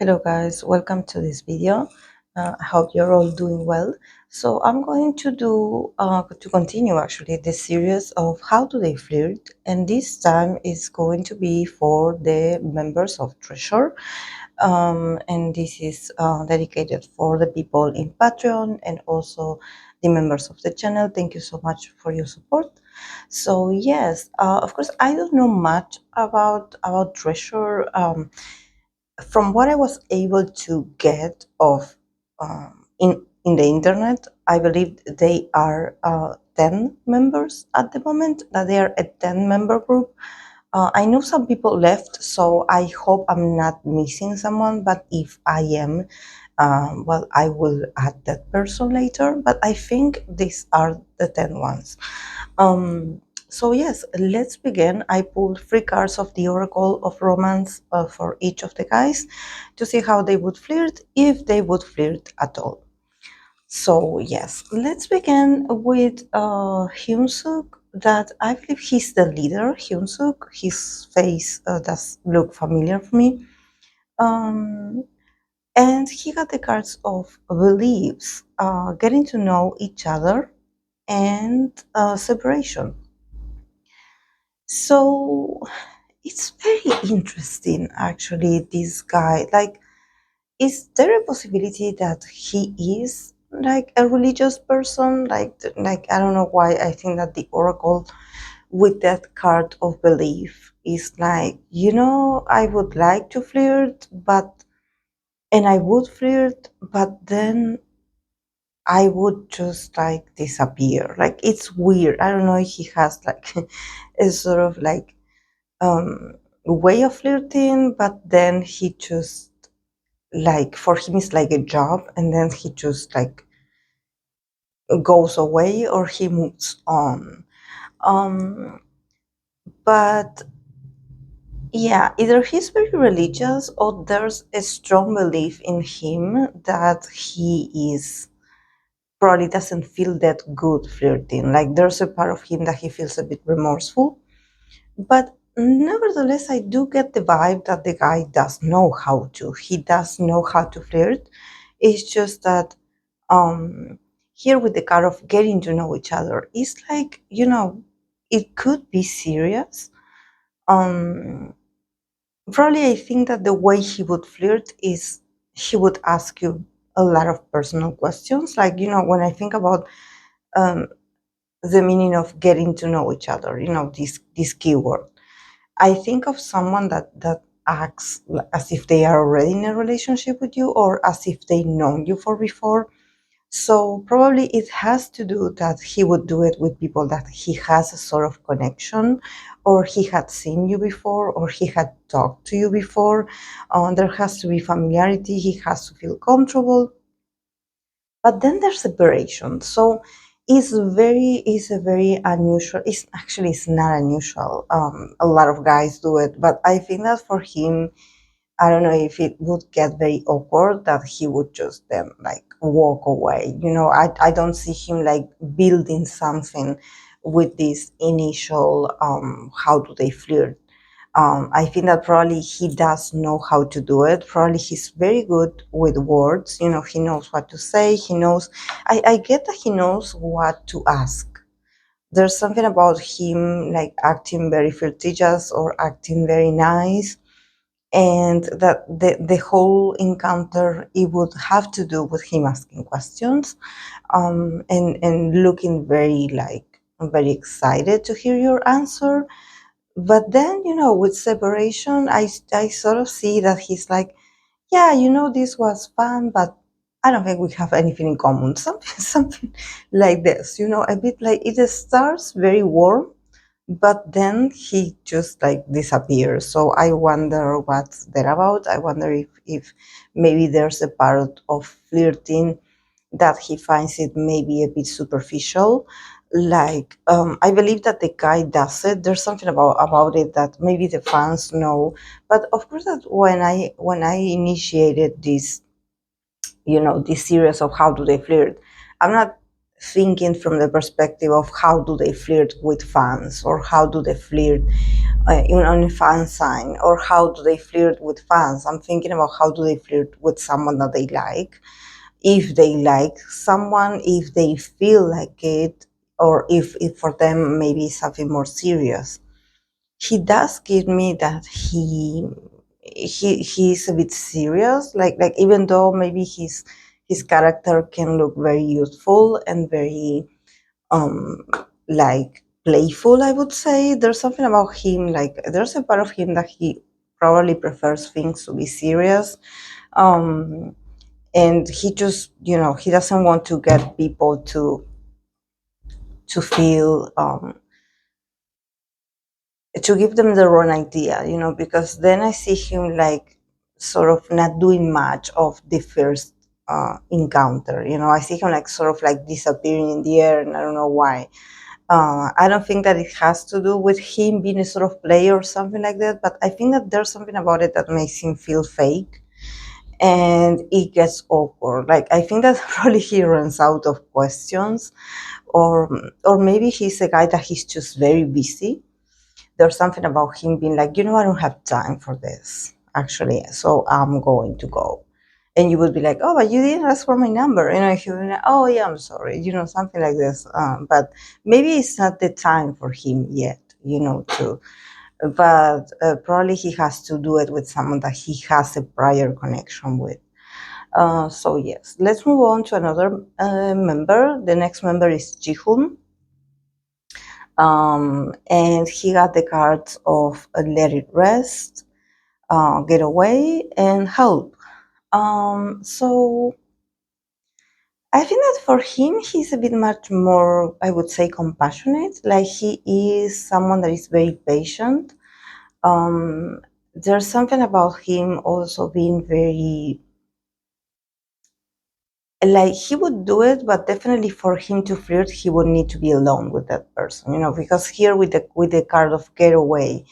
Hello guys, welcome to this video. I hope you're all doing well. So I'm going to continue actually the series of how do they flirt, and this time is going to be for the members of Treasure, and this is dedicated for the people in Patreon and also the members of the channel. Thank you so much for your support. So yes, of course I don't know much about Treasure. From what I was able to get of in the internet, I believe they are 10 members at the moment. That they are a 10-member group. I know some people left, so I hope I'm not missing someone. But if I am, well, I will add that person later. But I think these are the 10 ones. So yes, let's begin. I pulled 3 cards of the Oracle of Romance for each of the guys to see how they would flirt, if they would flirt at all. So yes, let's begin with Hyunsuk. That I believe he's the leader. Hyunsuk. His face does look familiar for me. And he got the cards of beliefs, getting to know each other, and separation. So it's very interesting, actually, this guy. Like, is there a possibility that he is like a religious person? Like I don't know why I think that the Oracle with that card of belief is like, I would like to flirt, and I would flirt, but then I would just like disappear. Like, it's weird. I don't know if he has like a sort of like way of flirting, but then he just like, for him it's like a job, and then he just like goes away or he moves on. But yeah, either he's very religious or there's a strong belief in him that he is probably doesn't feel that good flirting. Like, there's a part of him that he feels a bit remorseful. But nevertheless, I do get the vibe that the guy does know how to. He does know how to flirt. It's just that here with the card of getting to know each other, it's like, it could be serious. Um, Probably I think that the way he would flirt is he would ask you a lot of personal questions. Like, when I think about um, the meaning of getting to know each other, this keyword, I think of someone that acts as if they are already in a relationship with you, or as if they know you for before. So probably it has to do that he would do it with people that he has a sort of connection, or he had seen you before, or he had talked to you before. There has to be familiarity. He has to feel comfortable. But then there's separation. So it's a very unusual. It's not unusual. A lot of guys do it, but I think that for him, I don't know if it would get very awkward that he would just then like walk away. I don't see him like building something with this initial how do they flirt. I think that probably he does know how to do it. Probably he's very good with words. He knows what to say. He knows. I get that he knows what to ask. There's something about him like acting very flirtatious or acting very nice, and that the whole encounter, it would have to do with him asking questions, and looking very excited to hear your answer. But then, with separation, I sort of see that he's like, yeah, this was fun, but I don't think we have anything in common. Something like this, a bit like it starts very warm, but then he just like disappears. So I wonder what's that about. I wonder if maybe there's a part of flirting that he finds it maybe a bit superficial. Like, I believe that the guy does it. There's something about it that maybe the fans know. But of course, that when I initiated this, this series of how do they flirt, I'm not thinking from the perspective of how do they flirt with fans, or how do they flirt on a fan sign, or how do they flirt with fans. I'm thinking about how do they flirt with someone that they like, if they like someone, if they feel like it, or if for them maybe something more serious. He does give me that he's a bit serious, like even though maybe his character can look very youthful and very um like playful, I would say. There's something about him, like there's a part of him that he probably prefers things to be serious. um and he just, he doesn't want to get people to feel to give them the wrong idea, because then I see him like sort of not doing much of the first encounter. I see him like sort of like disappearing in the air, and I don't know why. I don't think that it has to do with him being a sort of player or something like that, but I think that there's something about it that makes him feel fake, and it gets awkward. Like I think that probably he runs out of questions, or maybe he's a guy that he's just very busy. There's something about him being like, I don't have time for this, actually, so I'm going to go. And you would be like, oh, but you didn't ask for my number. He would be like, oh, yeah, I'm sorry, something like this. But maybe it's not the time for him yet, to. But probably he has to do it with someone that he has a prior connection with. So, yes, let's move on to another member. The next member is Jihoon. And he got the cards of Let It Rest, Get Away, and Help. So I think that for him, he's a bit much more, I would say, compassionate. Like he is someone that is very patient. There's something about him also being very, like he would do it, but definitely for him to flirt, he would need to be alone with that person, because here with the card of Getaway,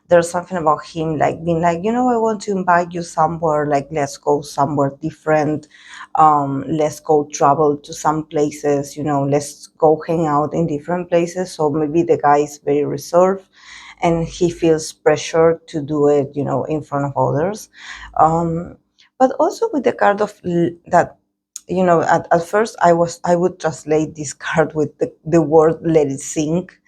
there's something about him like being like, I want to invite you somewhere, like let's go somewhere different, let's go travel to some places, let's go hang out in different places. So maybe the guy is very reserved and he feels pressure to do it, in front of others. But also with the card of that, at first I would translate this card with the word let it sink.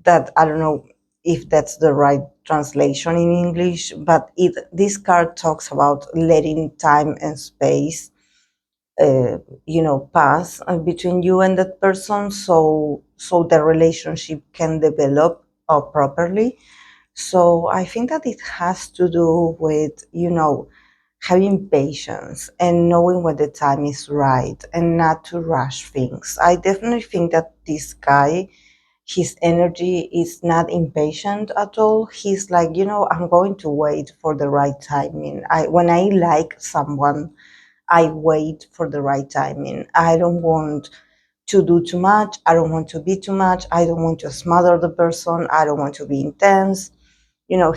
That I don't know if that's the right translation in English, but this card talks about letting time and space pass between you and that person, so the relationship can develop properly. So I think that it has to do with having patience and knowing when the time is right and not to rush things. I definitely think that this guy, his energy is not impatient at all. He's like, I'm going to wait for the right timing. When I like someone, I wait for the right timing. I don't want to do too much. I don't want to be too much. I don't want to smother the person. I don't want to be intense.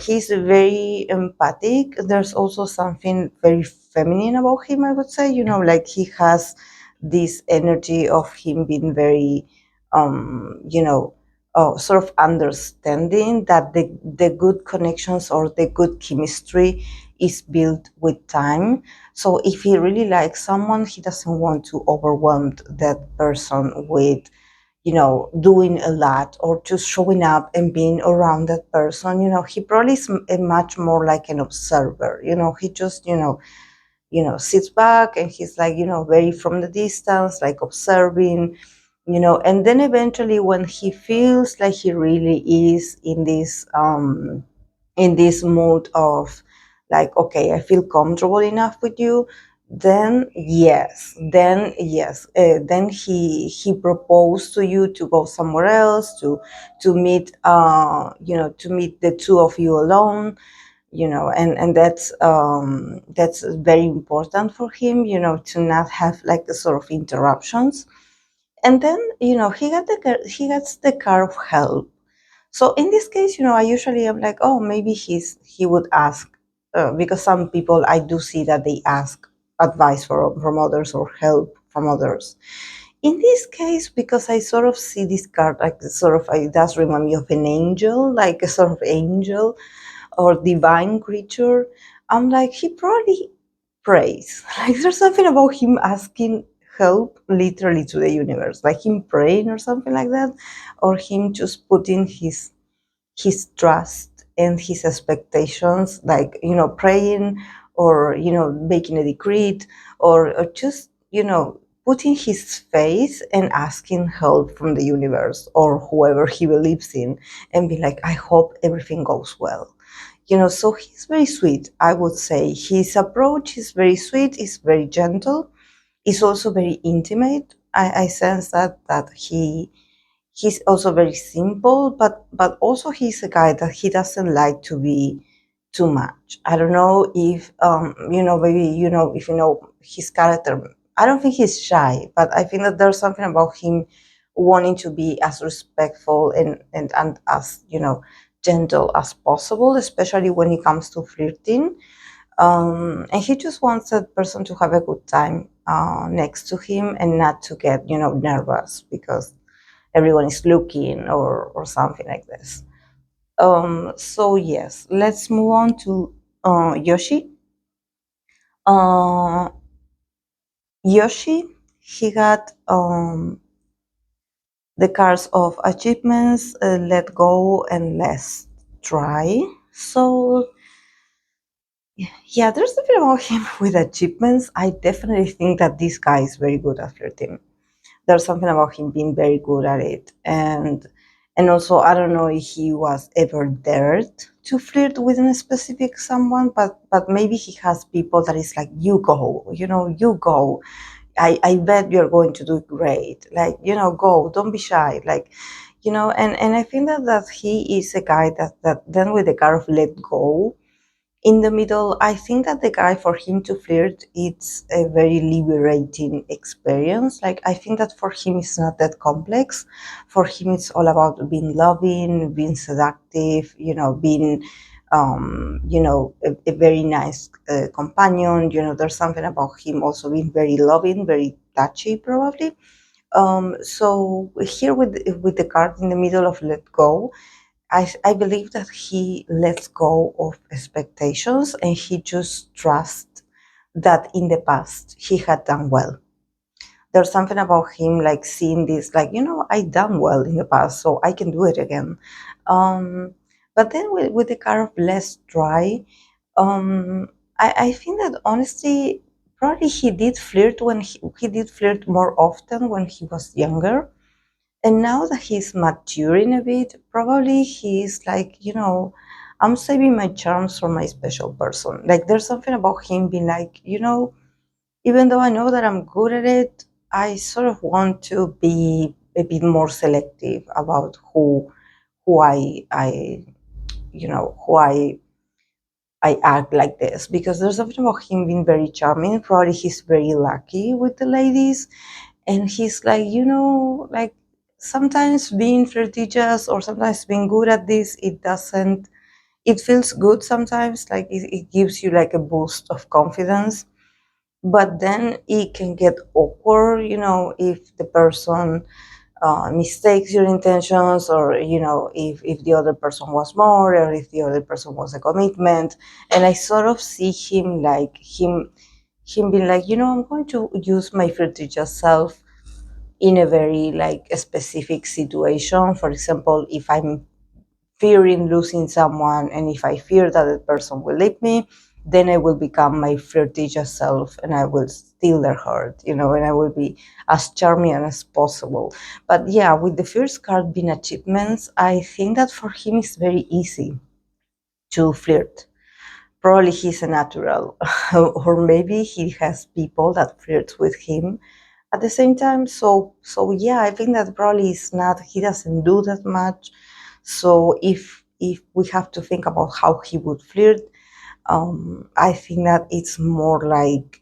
He's very empathic. There's also something very feminine about him, I would say. Like he has this energy of him being very, sort of understanding that the good connections or the good chemistry is built with time. So if he really likes someone, he doesn't want to overwhelm that person with doing a lot or just showing up and being around that person. He probably is a much more like an observer. He just, sits back and he's like, very from the distance, like observing, and then eventually when he feels like he really is in this mood of like, okay, I feel comfortable enough with you, then he proposed to you to go somewhere else, to meet to meet the two of you alone, and that's very important for him, to not have like the sort of interruptions. And then he gets the car of help. So in this case, I usually am like, oh, maybe he would ask, because some people I do see that they ask advice from others or help from others. in this case, because I sort of see this card like sort of, it does remind me of an angel, like a sort of angel or divine creature. I'm like, he probably prays. Like there's something about him asking help literally to the universe, like him praying or something like that, or him just putting his trust and his expectations, like, praying, or, making a decree, or just, putting his faith and asking help from the universe or whoever he believes in, and be like, I hope everything goes well. So he's very sweet, I would say. His approach is very sweet, is very gentle, is also very intimate. I sense that he's also very simple, but also he's a guy that he doesn't like to be too much. I don't know if maybe if you know his character. I don't think he's shy, but I think that there's something about him wanting to be as respectful and as gentle as possible, especially when it comes to flirting. And he just wants that person to have a good time next to him, and not to get nervous because everyone is looking, or something like this. So yes, let's move on to Yoshi. Uh, Yoshi, he got the cards of achievements, let go, and let's try. So yeah, there's something about him with achievements. I definitely think that this guy is very good at flirting. There's something about him being very good at it, and also I don't know if he was ever dared to flirt with a specific someone, but maybe he has people that is like, you go, you go. I bet you're going to do great. Like, go, don't be shy. Like, and I think that he is a guy that then with the card of let go in the middle, I think that the guy, for him to flirt, it's a very liberating experience. Like, I think that for him it's not that complex. For him it's all about being loving, being seductive, being a very nice companion. There's something about him also being very loving, very touchy, probably. So here with the card in the middle of let go, I believe that he lets go of expectations, and he just trusts that in the past he had done well. There's something about him, like seeing this, like, I done well in the past, so I can do it again. But then with the kind of less try, I think that honestly, probably he did flirt when he did flirt more often when he was younger, and now that he's maturing a bit, probably he's like, I'm saving my charms for my special person. Like, there's something about him being like, even though I know that I'm good at it, I sort of want to be a bit more selective about who I who I act like this, because there's something about him being very charming. Probably he's very lucky with the ladies, and he's like, like, sometimes being flirtatious or sometimes being good at this, it feels good sometimes, like it gives you like a boost of confidence, but then it can get awkward, if the person mistakes your intentions, or if the other person was more, or if the other person was a commitment. And I sort of see him like him being like, I'm going to use my flirtatious self in a very like a specific situation. For example, if I'm fearing losing someone, and if I fear that the person will leave me, then I will become my flirtatious self, and I will steal their heart, and I will be as charming as possible. But yeah, with the first card being achievements, I think that for him it's very easy to flirt. Probably he's a natural, or maybe he has people that flirt with him at the same time. So yeah, I think that probably is not, he doesn't do that much. So if we have to think about how he would flirt, I think that it's more like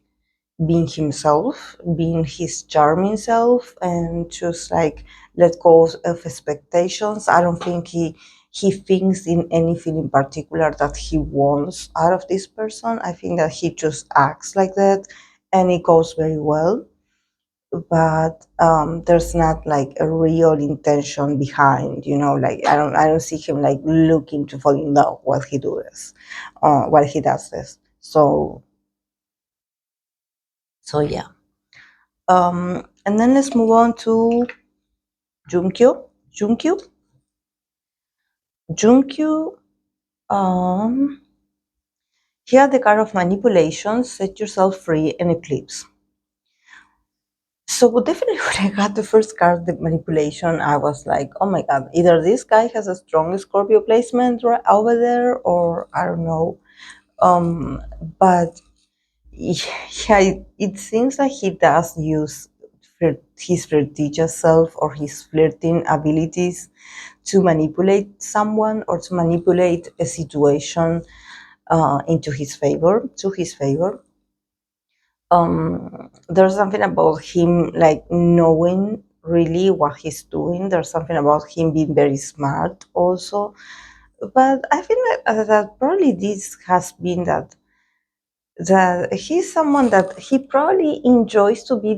being himself, being his charming self, and just like let go of expectations. I don't think he thinks in anything in particular that he wants out of this person. I think that he just acts like that, and it goes very well. but there's not like a real intention behind, like I don't see him like looking to fall in love while he does while he does this. So yeah. And then let's move on to Junkyu. Junkyu. Junkyu. Um, he had the card of manipulation, set yourself free, and eclipse. So definitely when I got the first card, the manipulation, I was like, oh my god, either this guy has a strong Scorpio placement right over there, or I don't know. Um, but yeah, it seems like he does use his flirtatious self or his flirting abilities to manipulate someone or to manipulate a situation into his favor, to his favor. There's something about him like knowing really what he's doing. There's something about him being very smart also. But I think that probably this has been that he's someone that he probably enjoys to be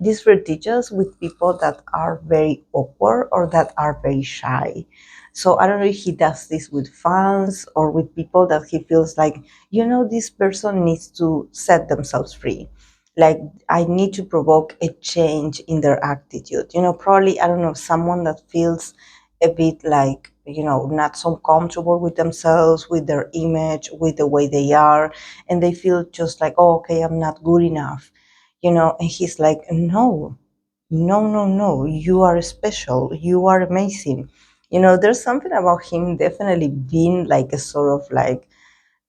disrespectful with people that are very awkward or that are very shy. So I don't know if he does this with fans or with people that he feels like, this person needs to set themselves free. Like, I need to provoke a change in their attitude. Probably, I don't know, someone that feels a bit like, not so comfortable with themselves, with their image, with the way they are, and they feel just like, oh, okay, I'm not good enough, and he's like, no, no, no, no, you are special, you are amazing. There's something about him definitely being like a sort of like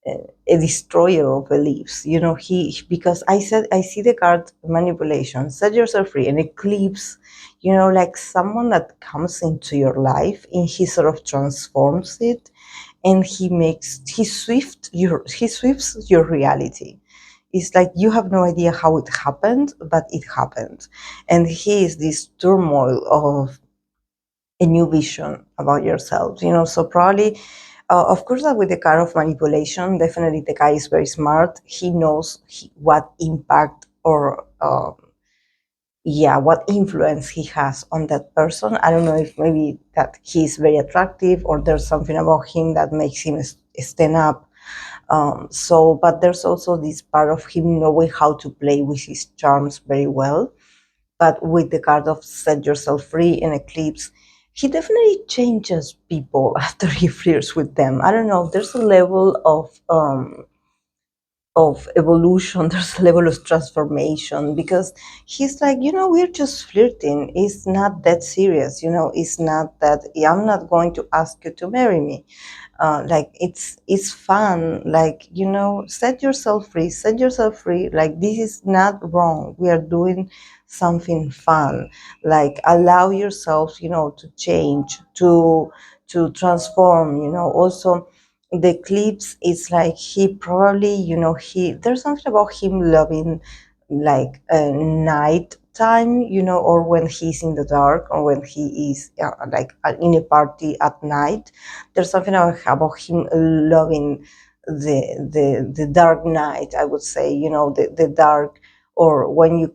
a destroyer of beliefs. He, because I see the card manipulation, set yourself free, and eclipse, like someone that comes into your life and he sort of transforms it, and he swifts your reality. It's like you have no idea how it happened, but it happened. And he is this turmoil of a new vision about yourself, so probably of course, that with the kind of manipulation, definitely the guy is very smart. He knows what impact or yeah, what influence he has on that person. I don't know if maybe that he's very attractive or there's something about him that makes him stand up. But there's also this part of him knowing how to play with his charms very well. But with the card of set yourself free and eclipse, he definitely changes people after he flirts with them. I don't know. There's a level of evolution. There's a level of transformation because he's like, we're just flirting. It's not that serious. It's not that I'm not going to ask you to marry me. Like it's fun. Like, set yourself free. Like, this is not wrong. We are doing something fun. Like, allow yourself, to change, to transform. Also the clips is like he probably, he there's something about him loving like night time, or when he's in the dark, or when he is like in a party at night. There's something about him loving the dark night, I would say, the dark, or when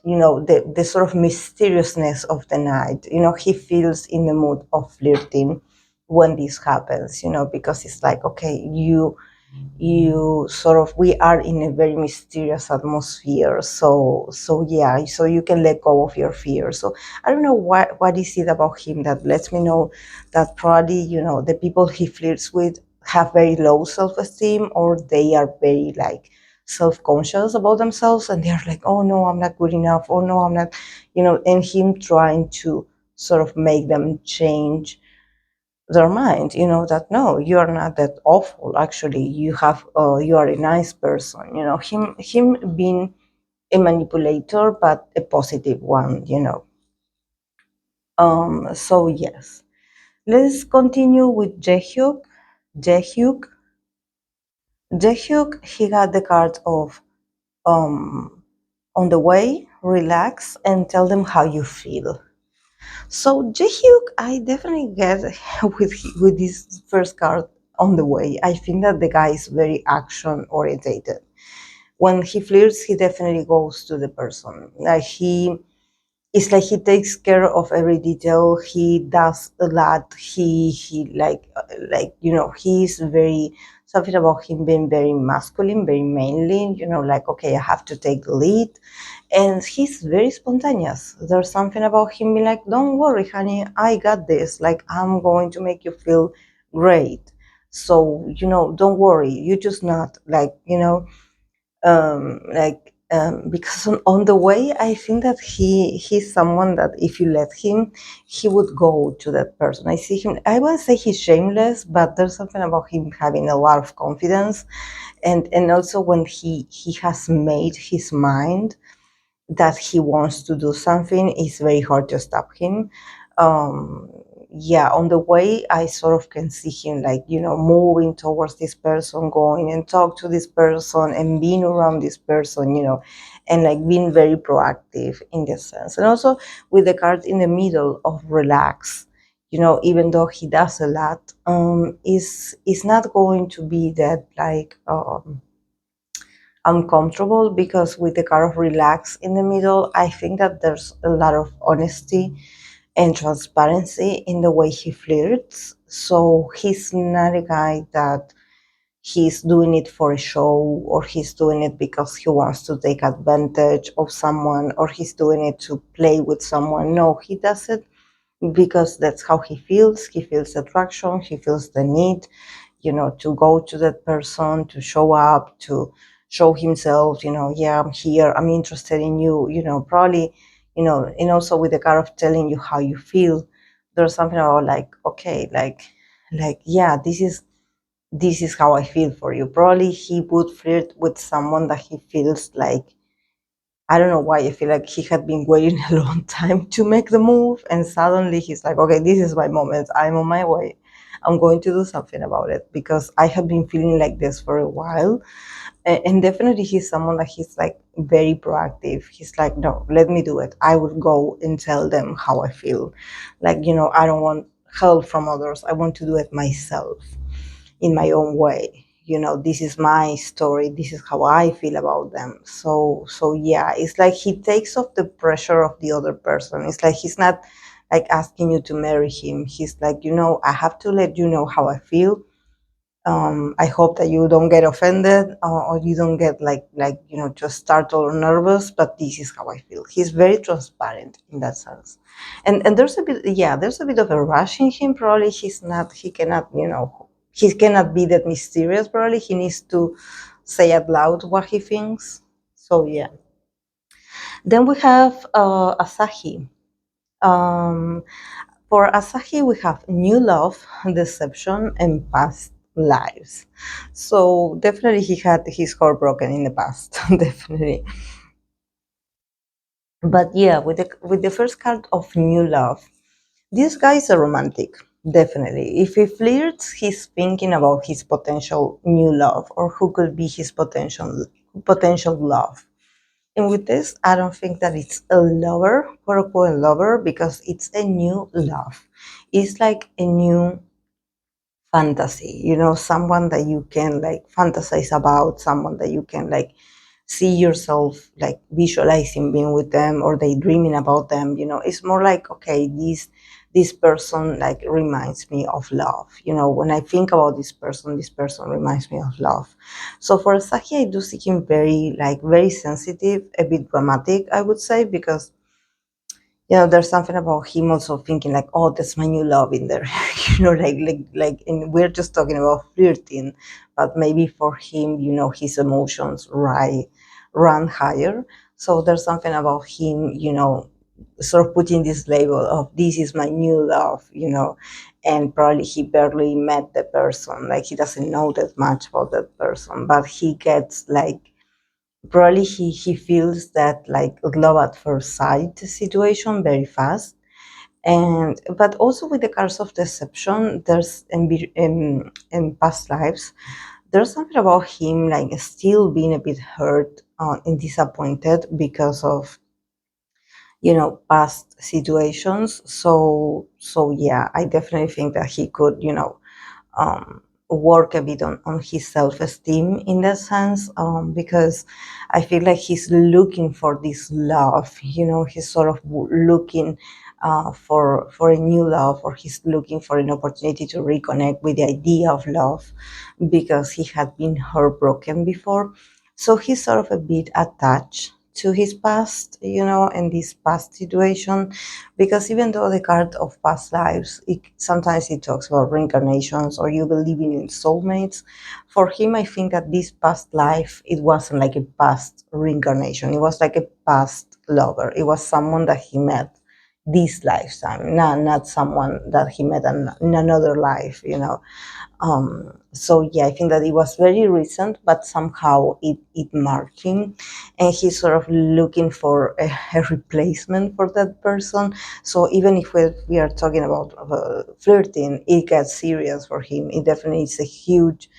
the sort of mysteriousness of the night. He feels in the mood of flirting when this happens, because it's like, okay, you sort of, we are in a very mysterious atmosphere, so yeah, so you can let go of your fear. So I don't know what is it about him that lets me know that probably, the people he flirts with have very low self-esteem, or they are very like self-conscious about themselves, and they're like, oh no, I'm not good enough, oh no, I'm not, and him trying to sort of make them change their mind, that no, you are not that awful. Actually, you are a nice person. Him being a manipulator, but a positive one. So yes, let's continue with Jaehyuk. Jaehyuk. Jaehyuk. He got the card of um, on the way, relax and tell them how you feel. So Jaehyuk, I definitely get with this first card on the way. I think that the guy is very action orientated. When he flirts, he definitely goes to the person. Like it's like he takes care of every detail. He does a lot. He like he's very, something about him being very masculine, very manly, like, okay, I have to take the lead. And he's very spontaneous. There's something about him being like, don't worry, honey, I got this. Like, I'm going to make you feel great. So, don't worry. You just not like, because on the way, I think that he's someone that if you let him, he would go to that person. I see him, I wouldn't say he's shameless, but there's something about him having a lot of confidence. And also when he has made his mind that he wants to do something, it's very hard to stop him. Um, yeah, on the way, I sort of can see him like, moving towards this person, going and talk to this person and being around this person, and like being very proactive in this sense. And also with the card in the middle of relax, even though he does a lot, is not going to be that like, uncomfortable, because with the card of relax in the middle, I think that there's a lot of honesty and transparency in the way he flirts. So he's not a guy that he's doing it for a show, or he's doing it because he wants to take advantage of someone, or he's doing it to play with someone. No, he does it because that's how he feels. He feels attraction, he feels the need, to go to that person, to show up, to show himself, yeah, I'm here, I'm interested in you, probably, and also with the kind of telling you how you feel, there's something about like, okay, like, yeah, this is how I feel for you. Probably he would flirt with someone that he feels like, I don't know why, I feel like he had been waiting a long time to make the move, and suddenly he's like, okay, this is my moment. I'm on my way. I'm going to do something about it, because I have been feeling like this for a while. And definitely he's someone that he's like very proactive. He's like, no, let me do it. I will go and tell them how I feel. Like, I don't want help from others. I want to do it myself in my own way. This is my story, this is how I feel about them. So yeah, it's like he takes off the pressure of the other person. It's like he's not like asking you to marry him. He's like, I have to let you know how I feel. I hope that you don't get offended, or you don't get like just startled or nervous. But this is how I feel. He's very transparent in that sense, and there's a bit, yeah, there's a bit of a rush in him. Probably he cannot, he cannot be that mysterious. Probably he needs to say out loud what he thinks. So yeah. Then we have Asahi. Um, for Asahi, we have new love, deception, and past lives. So definitely he had his heart broken in the past, definitely. But yeah, with the first card of new love, this guy is a romantic, definitely. If he flirts, he's thinking about his potential new love, or who could be his potential love. And with this, I don't think that it's a lover, quote unquote lover, because it's a new love. It's like a new fantasy, someone that you can like fantasize about, someone that you can like see yourself like visualizing being with them, or daydreaming about them. It's more like, okay, this person like reminds me of love. When I think about this person reminds me of love. So for Saki, I do see him very sensitive, a bit dramatic, I would say, because there's something about him also thinking like, oh, that's my new love in there. And we're just talking about flirting, but maybe for him, his emotions run higher. So there's something about him, sort of putting this label of this is my new love, and probably he barely met the person, like he doesn't know that much about that person, but he gets like, probably he feels that like love at first sight situation very fast. And but also with the cards of deception, there's in past lives, there's something about him like still being a bit hurt and disappointed because of past situations. So yeah, I definitely think that he could um work a bit on his self-esteem in that sense, because I feel like he's looking for this love. He's sort of looking for a new love, or he's looking for an opportunity to reconnect with the idea of love because he had been heartbroken before. So he's sort of a bit attached to his past, and this past situation, because even though the card of past lives, sometimes it talks about reincarnations or you believing in soulmates. For him, I think that this past life, it wasn't like a past reincarnation. It was like a past lover. It was someone that he met this lifetime, not someone that he met in another life. So yeah, I think that it was very recent, but somehow it marked him, and he's sort of looking for a replacement for that person. So even if we are talking about flirting, it gets serious for him. It definitely is a huge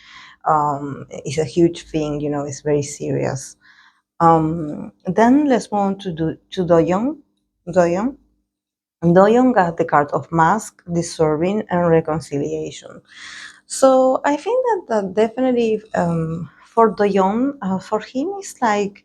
thing. It's very serious. Then let's move on to Doyoung. Doyoung. Doyoung got the card of mask, deserving, and reconciliation. So I think that definitely, for Doyon, for him, it's like,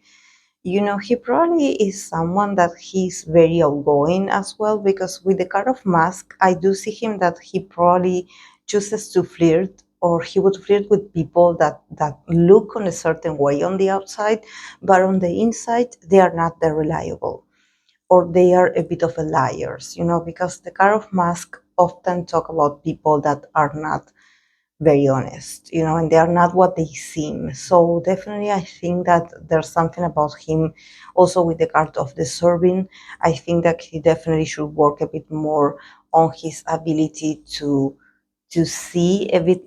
he probably is someone that he's very outgoing as well, because with the card of mask, I do see him that he probably chooses to flirt, or he would flirt with people that look on a certain way on the outside, but on the inside, they are not that reliable, or they are a bit of a liars, because the card of mask often talk about people that are not very honest, and they are not what they seem. So definitely, I think that there's something about him also with the card of deserving. I think that he definitely should work a bit more on his ability to see a bit,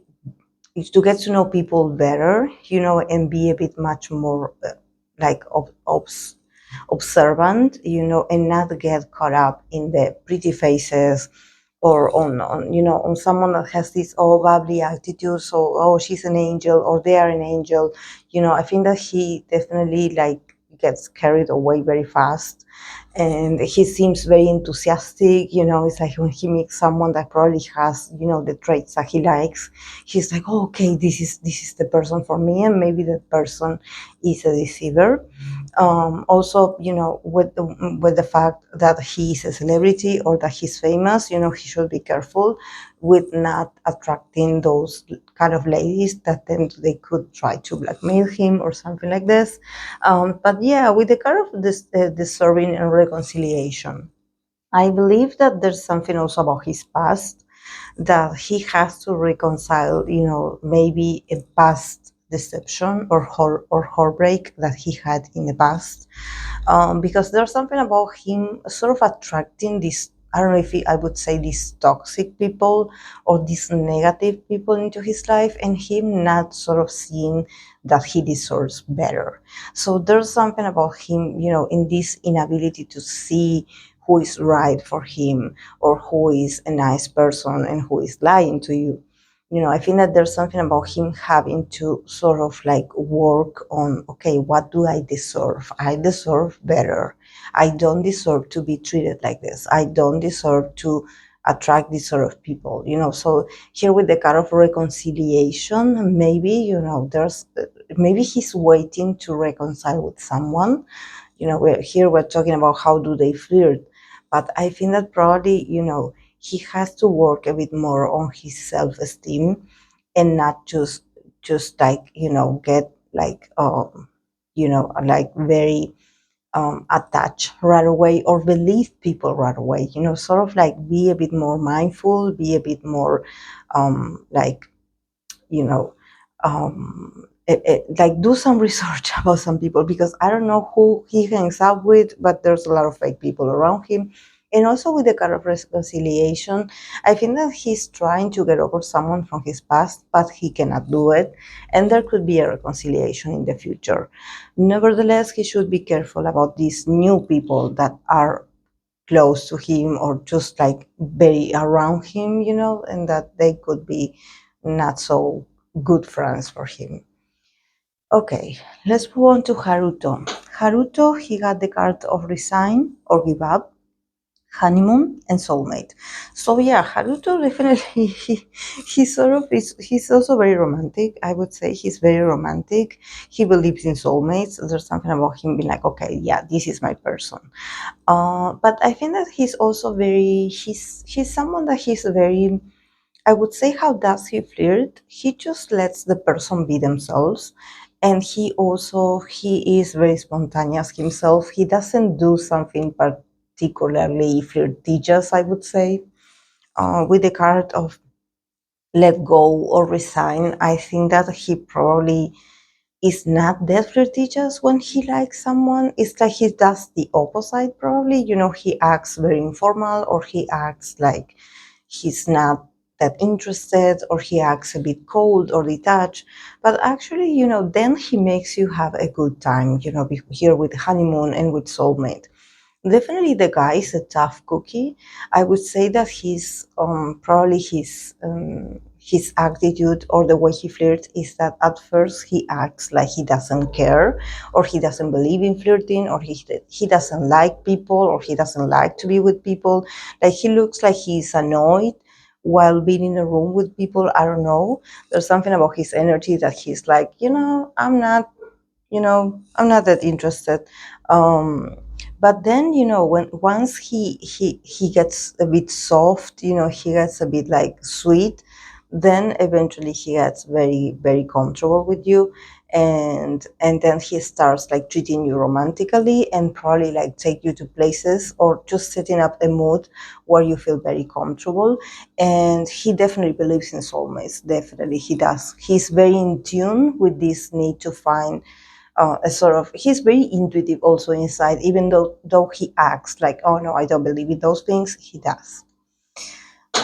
to get to know people better, and be a bit much more like observant, and not get caught up in the pretty faces, or on someone that has this all bubbly attitude. So, oh, she's an angel, or they are an angel. I think that he definitely like gets carried away very fast, and he seems very enthusiastic. It's like when he meets someone that probably has the traits that he likes, he's like, oh, okay, this is the person for me, and maybe that person is a deceiver. Also, with the fact that he is a celebrity, or that he's famous, he should be careful with not attracting those kind of ladies that then they could try to blackmail him or something like this. But yeah, with the kind of this deserving and reconciliation, I believe that there's something also about his past that he has to reconcile, maybe a past deception or heartbreak that he had in the past, because there's something about him sort of attracting this. I don't know if I would say these toxic people or these negative people into his life, and him not sort of seeing that he deserves better. So there's something about him, in this inability to see who is right for him, or who is a nice person and who is lying to you. I think that there's something about him having to sort of like work on, okay, what do I deserve? I deserve better. I don't deserve to be treated like this. I don't deserve to attract these sort of people. So here with the kind of reconciliation, maybe, maybe he's waiting to reconcile with someone. We're talking about how do they flirt, but I think that probably, he has to work a bit more on his self-esteem, and not just like, get like, like very attached right away, or believe people right away. Sort of like be a bit more mindful, be a bit more like, you know, like do some research about some people, because I don't know who he hangs out with, but there's a lot of fake people around him. And also with the kind of reconciliation, I think that he's trying to get over someone from his past, but he cannot do it. And there could be a reconciliation in the future. Nevertheless, he should be careful about these new people that are close to him, or just like very around him, and that they could be not so good friends for him. Okay, let's move on to Haruto. Haruto, he got the card of resign or give up. honeymoon and soulmate. So yeah, Haruto definitely he sort of is, he's also very romantic. I would say he's very romantic. He believes in soulmates. There's something about him being like, okay, yeah, this is my person. But I think that he's also very, he's someone that he's very, I would say, how does he flirt? He just lets the person be themselves. And he is very spontaneous himself. He doesn't do something particularly flirtatious, I would say. With the card of let go or resign, I think that he probably is not that flirtatious when he likes someone. It's like he does the opposite, probably. He acts very informal, or he acts like he's not that interested, or he acts a bit cold or detached. But actually, then he makes you have a good time, here with honeymoon and with soulmate. Definitely, the guy is a tough cookie. I would say that he's probably his attitude or the way he flirts is that at first he acts like he doesn't care, or he doesn't believe in flirting, or he doesn't like people, or he doesn't like to be with people. Like he looks like he's annoyed while being in a room with people. I don't know. There's something about his energy that he's like, I'm not that interested. um but then, when once he gets a bit soft, he gets a bit like sweet, then eventually he gets very, very comfortable with you, and then he starts like treating you romantically, and probably like take you to places, or just setting up a mood where you feel very comfortable. And he definitely believes in soulmates. Definitely he does. He's very in tune with this need to find a sort of, he's very intuitive also inside, even though he acts like, oh no, I don't believe in those things, he does.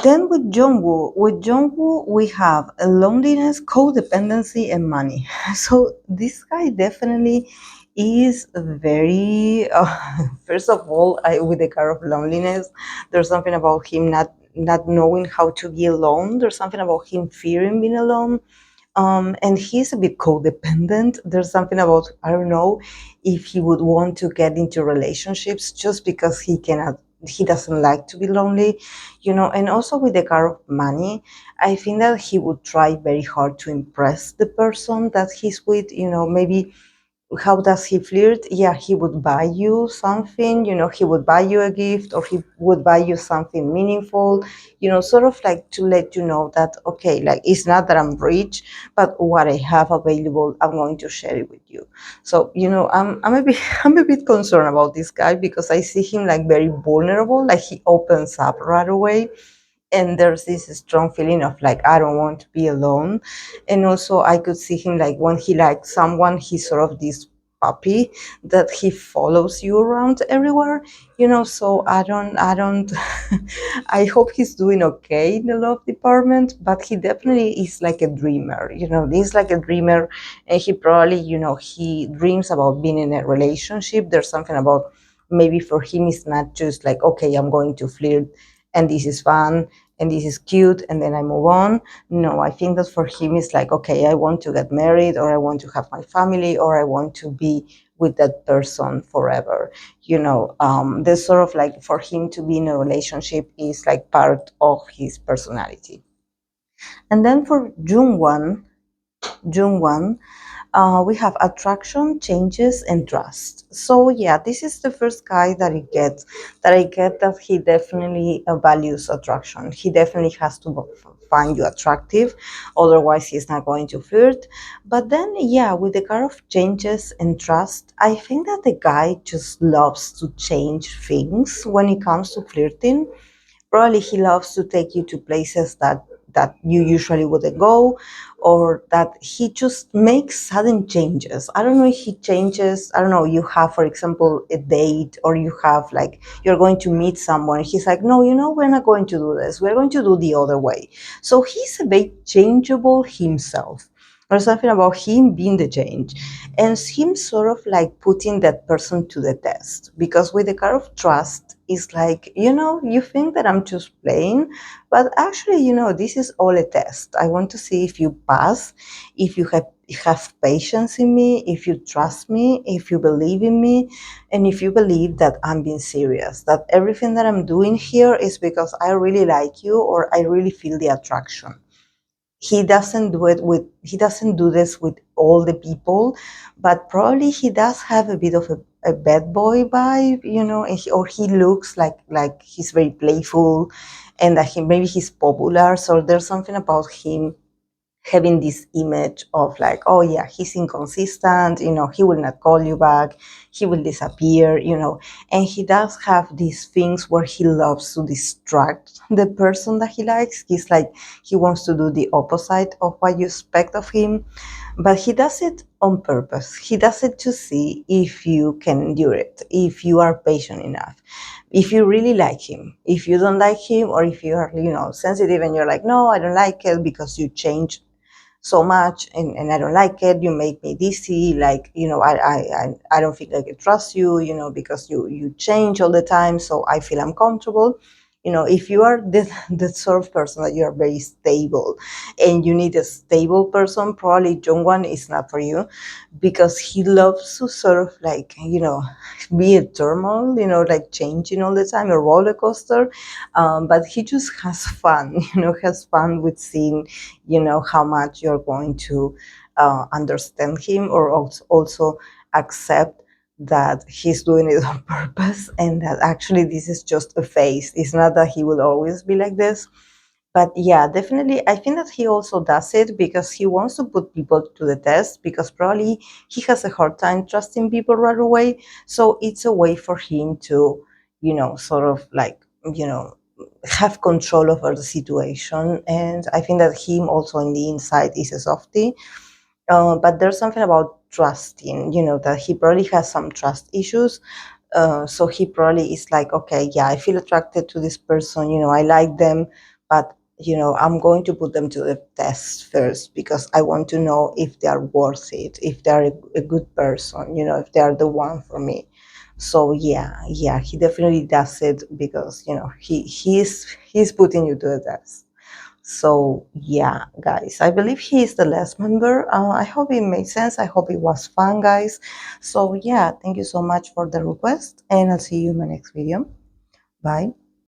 Then with Jeongwoo we have a loneliness, codependency, and money. So this guy definitely is very first of all, with the card of loneliness, there's something about him not knowing how to be alone. There's something about him fearing being alone. And he's a bit codependent. There's something about, I don't know if he would want to get into relationships just because he doesn't like to be lonely, and also with the card of money, I think that he would try very hard to impress the person that he's with, maybe. How does he flirt? Yeah, he would buy you something, he would buy you a gift, or he would buy you something meaningful, sort of like to let you know that, okay, like it's not that I'm rich, but what I have available, I'm going to share it with you. So, I'm a bit I'm a bit concerned about this guy, because I see him like very vulnerable, like he opens up right away, and there's this strong feeling of like, I don't want to be alone. And also I could see him like when he likes someone, he's sort of this puppy that he follows you around everywhere, so I don't I hope he's doing okay in the love department. But he definitely is like a dreamer, he's like a dreamer. And he probably, he dreams about being in a relationship. There's something about, maybe for him it's not just like, okay, I'm going to flirt and this is fun and this is cute and then I move on. No, I think that for him it's like, okay, I want to get married, or I want to have my family, or I want to be with that person forever. There's sort of like, for him to be in a relationship is like part of his personality. And then for Junghwan, we have attraction, changes, and trust. So yeah, this is the first guy that I get that he definitely values attraction. He definitely has to find you attractive, otherwise he's not going to flirt. But then yeah, with the card of changes and trust, I think that the guy just loves to change things when it comes to flirting. Probably he loves to take you to places that you usually wouldn't go, or that he just makes sudden changes. I don't know if he changes, I don't know, you have, for example, a date, or you have like, you're going to meet someone, he's like, no, we're not going to do this, we're going to do the other way. So he's a bit changeable himself. or something about him being the change, and him sort of like putting that person to the test. Because with the card of trust, it's like, you think that I'm just playing, but actually, this is all a test. I want to see if you pass, if you have patience in me, if you trust me, if you believe in me, and if you believe that I'm being serious, that everything that I'm doing here is because I really like you or I really feel the attraction. He doesn't do this with all the people, but probably he does have a bit of a bad boy vibe, or he looks like he's very playful, and that maybe he's popular, so there's something about him having this image of like, oh yeah, he's inconsistent, he will not call you back, he will disappear, and he does have these things where he loves to distract the person that he likes. He's like, he wants to do the opposite of what you expect of him, but he does it on purpose. He does it to see if you can endure it, if you are patient enough, if you really like him. If you don't like him, or if you are, sensitive and you're like, no, I don't like it because you change so much, and I don't like it, you make me dizzy, like, I don't feel like I trust you, because you change all the time, so I feel uncomfortable. If you are the sort of person that you are very stable and you need a stable person, probably Jungwon is not for you, because he loves to sort of like, be a turmoil, like changing all the time, a roller coaster. But he just has fun, has fun with seeing, how much you're going to understand him, or also accept that he's doing it on purpose, and that actually this is just a phase. It's not that he will always be like this. But yeah, definitely, I think that he also does it because he wants to put people to the test, because probably he has a hard time trusting people right away. So it's a way for him to, sort of like, have control over the situation. And I think that him also in the inside is a softie. But there's something about trusting, that he probably has some trust issues. So he probably is like, okay, yeah, I feel attracted to this person, I like them, but I'm going to put them to the test first, because I want to know if they are worth it, if they're a good person, if they are the one for me. So yeah, he definitely does it because he's putting you to the test. So yeah, guys, I believe he is the last member. I hope it made sense. I hope it was fun, guys. So yeah, thank you so much for the request, and I'll see you in my next video. Bye.